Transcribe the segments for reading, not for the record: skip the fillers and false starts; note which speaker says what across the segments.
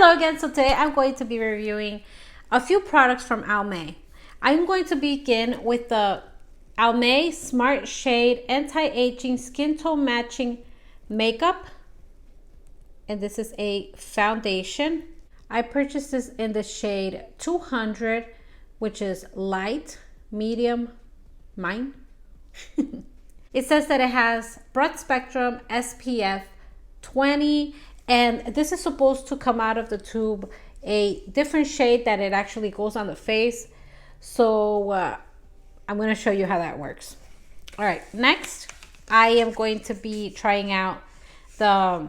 Speaker 1: Hello again. So today I'm going to be reviewing a few products from Almay. I'm going to begin with the Almay Smart Shade Anti-Aging Skin Tone Matching Makeup. And this is a foundation. I purchased this in the shade 200, which is light, medium, mine. It says that it has broad spectrum SPF 20, and this is supposed to come out of the tube a different shade that it actually goes on the face. So I'm going to show you how that works. All right, next I am going to be trying out the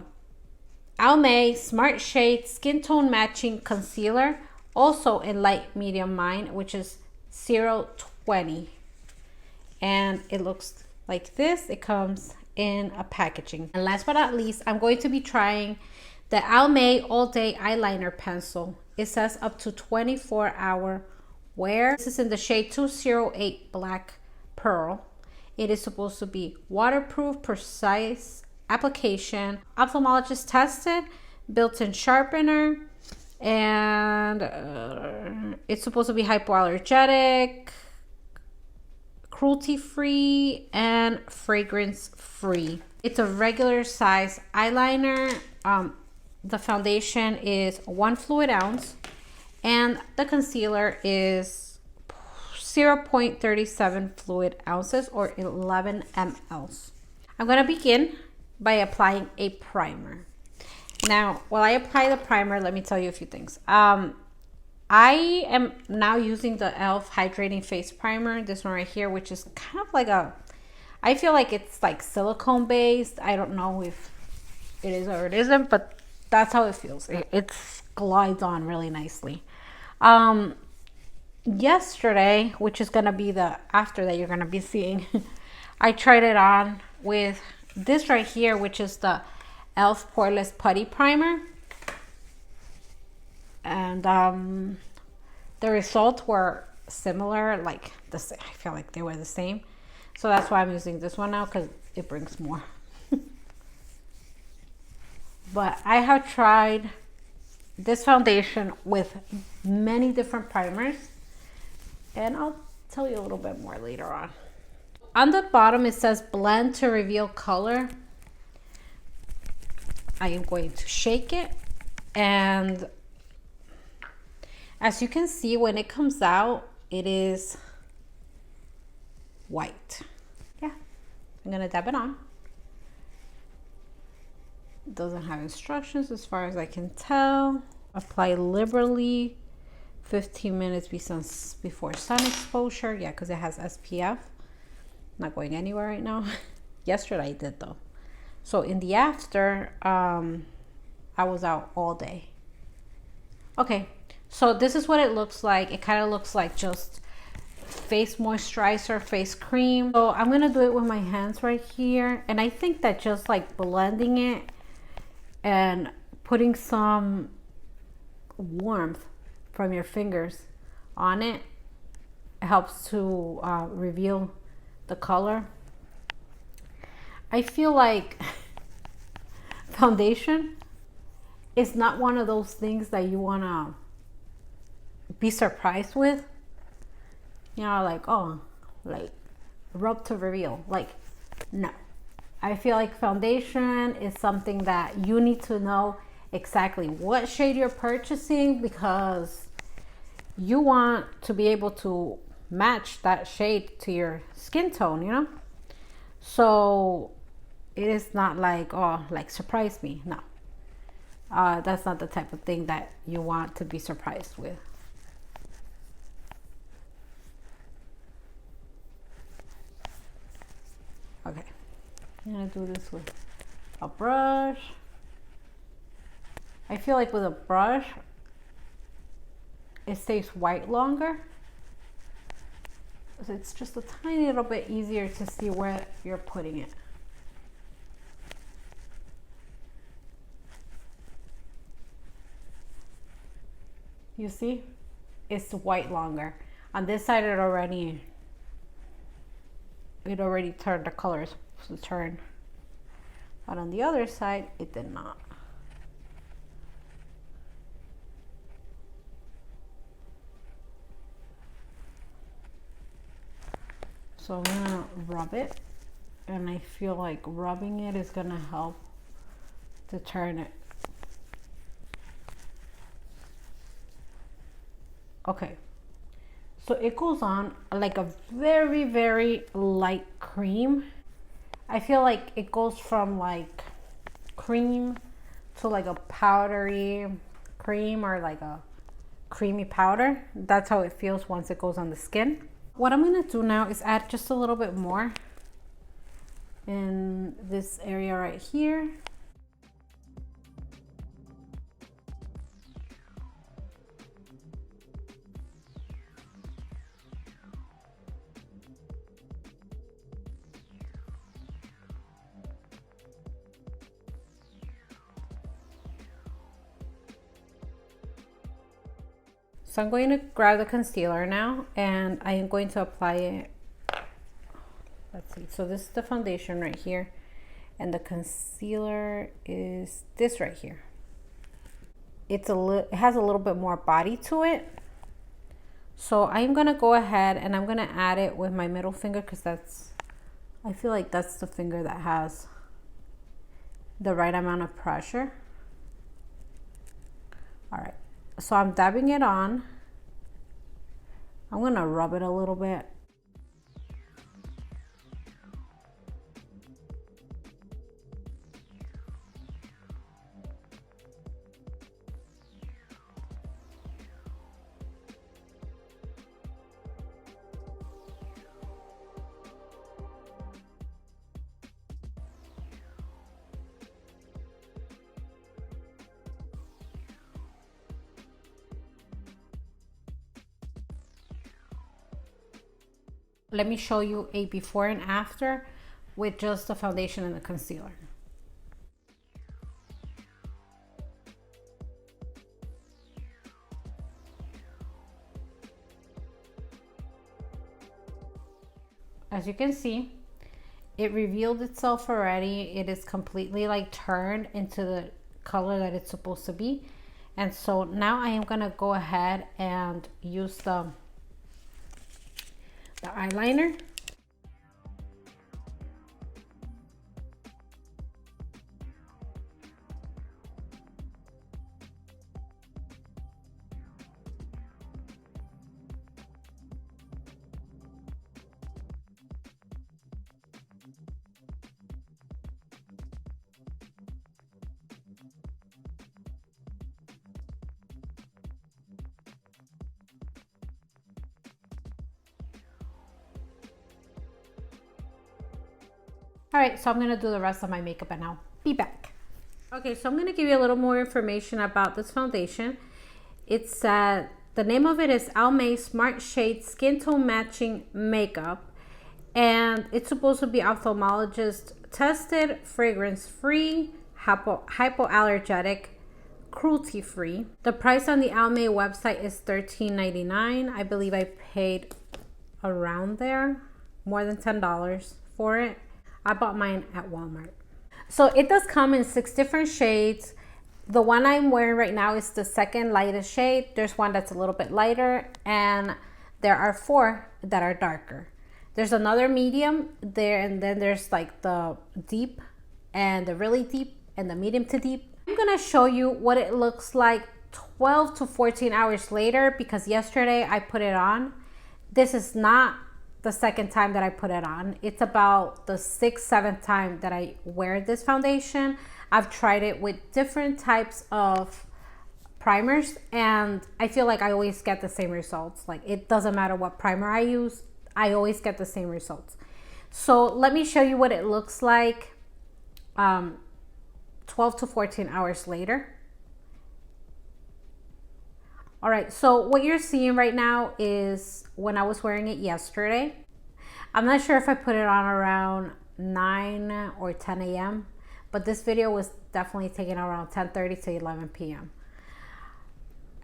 Speaker 1: Almay Smart Shade Skin Tone Matching Concealer, also in light medium mine, which is 020, and it looks like this. It comes in a packaging. And last but not least, I'm going to be trying the Almay All Day Eyeliner Pencil. It says up to 24-hour wear. This is in the shade 208 Black Pearl. It is supposed to be waterproof, precise application, ophthalmologist tested, built-in sharpener, and it's supposed to be hypoallergenic, cruelty-free, and fragrance-free. It's a regular size eyeliner. The foundation is 1 fluid ounce, and the concealer is 0.37 fluid ounces or 11 mLs. I'm going to begin by applying a primer. Now, while I apply the primer, let me tell you a few things. I am now using the e.l.f. Hydrating Face Primer, this one right here, which is kind of like a, I feel like it's like silicone based. I don't know if it is or it isn't, but that's how it feels. It glides on really nicely. Yesterday, which is gonna be the after that you're gonna be seeing, I tried it on with this right here, which is the e.l.f. Poreless Putty Primer. And the results were similar, like the same. I feel like they were the same. So that's why I'm using this one now, because it brings more. But I have tried this foundation with many different primers, and I'll tell you a little bit more later on. On the bottom it says blend to reveal color. I am going to shake it, and as you can see, when it comes out, it is white. Yeah, I'm gonna dab it on. It doesn't have instructions as far as I can tell. Apply liberally, 15 minutes before sun exposure. Yeah, because it has SPF. Not going anywhere right now. Yesterday I did though. So in the after, I was out all day. Okay, so this is what it looks like. It kind of looks like just face moisturizer, face cream. So I'm gonna do it with my hands right here, and I think that just like blending it and putting some warmth from your fingers on it helps to reveal the color. I feel like foundation is not one of those things that you want to be surprised with. You know, like, oh, like rub to reveal. Like, no. I feel like foundation is something that you need to know exactly what shade you're purchasing, because you want to be able to match that shade to your skin tone, you know? So it is not like, oh, like surprise me. No. That's not the type of thing that you want to be surprised with. Okay, I'm gonna do this with a brush. I feel like with a brush, it stays white longer. So it's just a tiny little bit easier to see where you're putting it. You see, it's white longer. On this side, it already turned, the colors to turn. But on the other side, it did not. So I'm gonna rub it, and I feel like rubbing it is gonna help to turn it. Okay, so it goes on like a very, very light cream. I feel like it goes from like cream to like a powdery cream, or like a creamy powder. That's how it feels once it goes on the skin. What I'm gonna do now is add just a little bit more in this area right here. So I'm going to grab the concealer now, and I am going to apply it. Let's see, so this is the foundation right here, and the concealer is this right here. It has a little bit more body to it. So I'm gonna go ahead and I'm gonna add it with my middle finger, because I feel like that's the finger that has the right amount of pressure. All right, so I'm dabbing it on. I'm gonna rub it a little bit. Let me show you a before and after with just the foundation and the concealer. As you can see, it revealed itself already. It is completely like turned into the color that it's supposed to be. And so now I am gonna go ahead and use the eyeliner. All right, so I'm gonna do the rest of my makeup and I'll be back. Okay, so I'm gonna give you a little more information about this foundation. It's the name of it is Almay Smart Shade Skin Tone Matching Makeup, and it's supposed to be ophthalmologist tested, fragrance free, hypoallergenic, cruelty free. The price on the Almay website is $13.99. I believe I paid around there, more than $10 for it. I bought mine at Walmart. So it does come in 6 different shades. The one I'm wearing right now is the second lightest shade. There's one that's a little bit lighter, and there are 4 that are darker. There's another medium there, and then there's like the deep and the really deep and the medium to deep. I'm gonna show you what it looks like 12 to 14 hours later, because yesterday I put it on. This is not the second time that I put it on. It's about the 6th, 7th time that I wear this foundation. I've tried it with different types of primers, and I feel like I always get the same results. Like, it doesn't matter what primer I use, I always get the same results. So let me show you what it looks like 12 to 14 hours later. All right, so what you're seeing right now is when I was wearing it yesterday. I'm not sure if I put it on around 9 or 10 a.m., but this video was definitely taken around 10:30 to 11 p.m.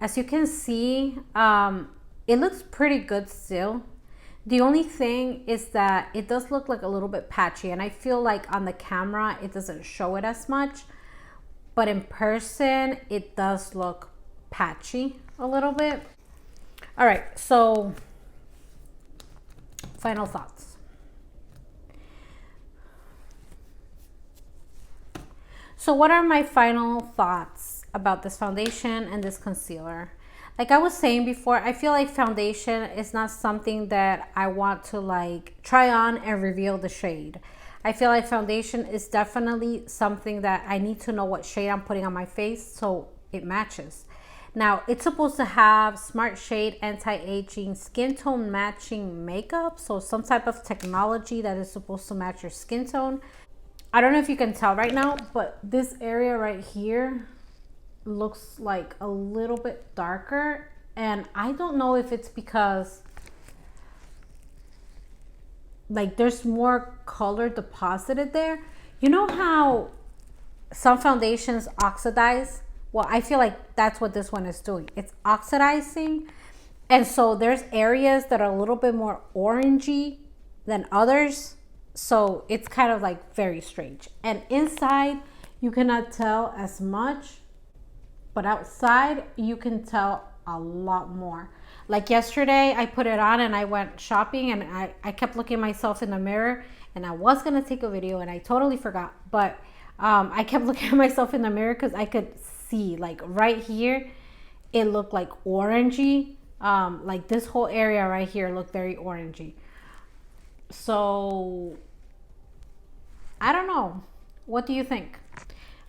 Speaker 1: As you can see, it looks pretty good still. The only thing is that it does look like a little bit patchy, and I feel like on the camera it doesn't show it as much, but in person it does look patchy a little bit. All right, so final thoughts. So what are my final thoughts about this foundation and this concealer? Like I was saying before, I feel like foundation is not something that I want to like try on and reveal the shade. I feel like foundation is definitely something that I need to know what shade I'm putting on my face so it matches. Now, it's supposed to have smart shade, anti-aging, skin tone matching makeup. So some type of technology that is supposed to match your skin tone. I don't know if you can tell right now, but this area right here looks like a little bit darker. And I don't know if it's because like there's more color deposited there. You know how some foundations oxidize? Well, I feel like that's what this one is doing. It's oxidizing. And so there's areas that are a little bit more orangey than others. So it's kind of like very strange. And inside, you cannot tell as much. But outside, you can tell a lot more. Like yesterday, I put it on and I went shopping and I kept looking at myself in the mirror. And I was going to take a video and I totally forgot. But I kept looking at myself in the mirror because I could see like right here it looked like orangey, like this whole area right here looked very orangey. So I don't know, what do you think?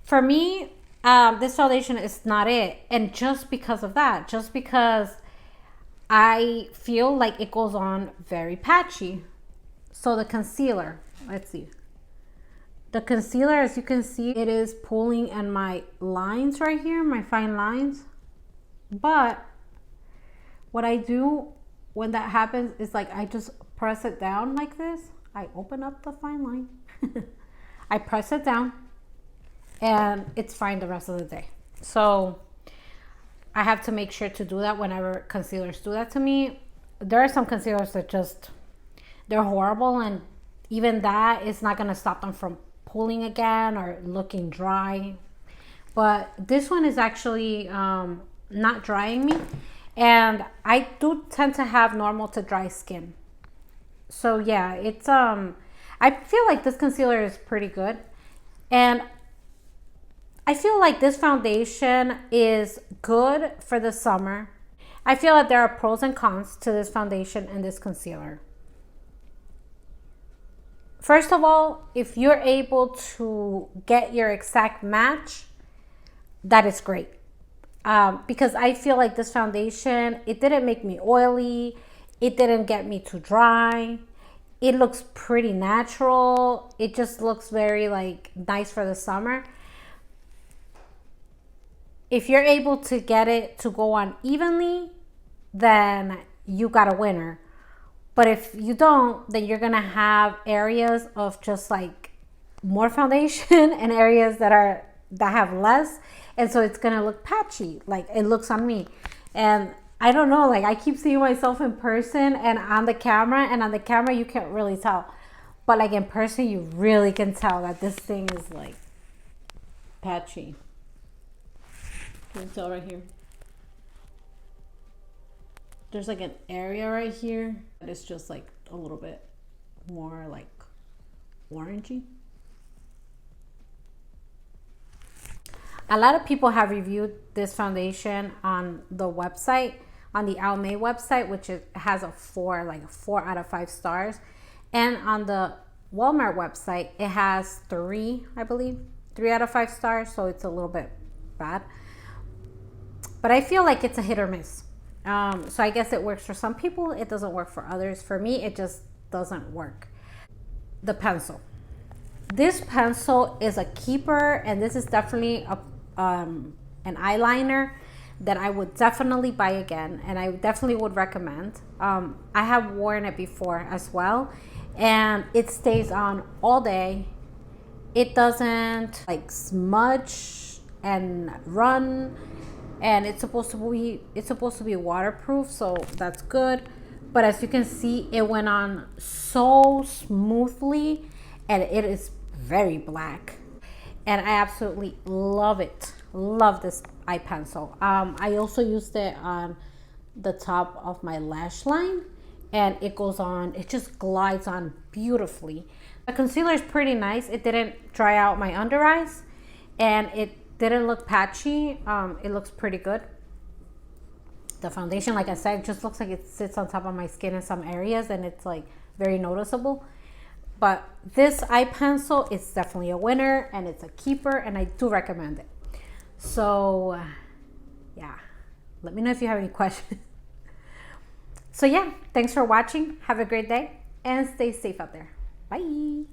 Speaker 1: For me, this foundation is not it, and just because of that, just because I feel like it goes on very patchy. So the concealer, let's see. The concealer, as you can see, it is pulling in my lines right here, my fine lines. But what I do when that happens is like I just press it down like this. I open up the fine line. I press it down and it's fine the rest of the day. So I have to make sure to do that whenever concealers do that to me. There are some concealers that just, they're horrible, and even that is not going to stop them from pulling again or looking dry. But this one is actually not drying me, and I do tend to have normal to dry skin. So yeah, it's I feel like this concealer is pretty good, and I feel like this foundation is good for the summer. I feel like there are pros and cons to this foundation and this concealer. First of all, if you're able to get your exact match, that is great. Because I feel like this foundation, it didn't make me oily. It didn't get me too dry. It looks pretty natural. It just looks very like nice for the summer. If you're able to get it to go on evenly, then you got a winner. But if you don't, then you're gonna have areas of just like more foundation and areas that have less, and so it's gonna look patchy like it looks on me. And I don't know, like I keep seeing myself in person and on the camera, and on the camera you can't really tell, but like in person you really can tell that this thing is like patchy. You can tell right here. There's like an area right here that is just like a little bit more like orangey. A lot of people have reviewed this foundation on the website, on the Almay website, which has a 4 out of 5 stars. And on the Walmart website, it has 3, I believe, 3 out of 5 stars. So it's a little bit bad. But I feel like it's a hit or miss. So I guess it works for some people. It doesn't work for others. For me, it just doesn't work. The pencil. This pencil is a keeper, and this is definitely an eyeliner that I would definitely buy again, and I definitely would recommend. I have worn it before as well, and it stays on all day. It doesn't like smudge and run. And it's supposed to be waterproof, so that's good. But as you can see, it went on so smoothly, and it is very black, and I absolutely love it. Love this eye pencil. I also used it on the top of my lash line, and it goes on, it just glides on beautifully. The concealer is pretty nice. It didn't dry out my under eyes, and it didn't look patchy. It looks pretty good. The foundation, like I said, just looks like it sits on top of my skin in some areas, and it's like very noticeable. But this eye pencil is definitely a winner, and it's a keeper, and I do recommend it. So yeah, let me know if you have any questions. So yeah, thanks for watching. Have a great day and stay safe out there. Bye.